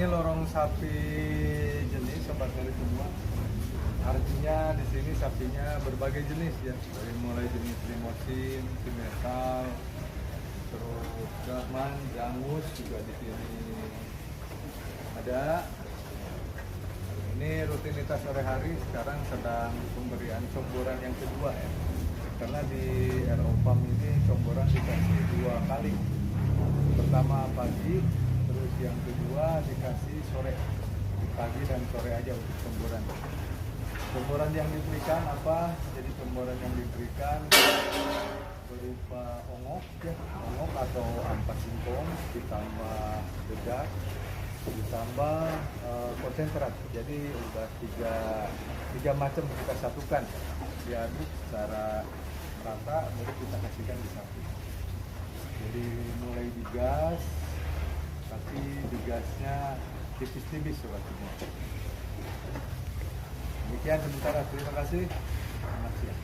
Ini lorong sapi jenis sobat kali semua. Artinya di sini sapinya berbagai jenis ya, dari mulai jenis limosin, simetal, terus Brahman, Jangus juga di sini ada. Ini rutinitas sore hari sekarang sedang pemberian comboran yang kedua ya. Karena di RO PAM ini comboran dikasih 2 kali. Pertama pagi, terus yang kedua dikasih sore. Pagi dan sore aja untuk comboran. Comboran yang diberikan apa? Jadi comboran yang diberikan berupa ongok ya, ongok atau ampas singkong ditambah dedak, ditambah konsentrat. Jadi udah tiga macam kita satukan, diaduk secara rata baru kita kasihkan di sapi. Jadi mulai digas, tapi digasnya tipis-tipis sobat semua. Demikian sementara, terima kasih. Selamat siang.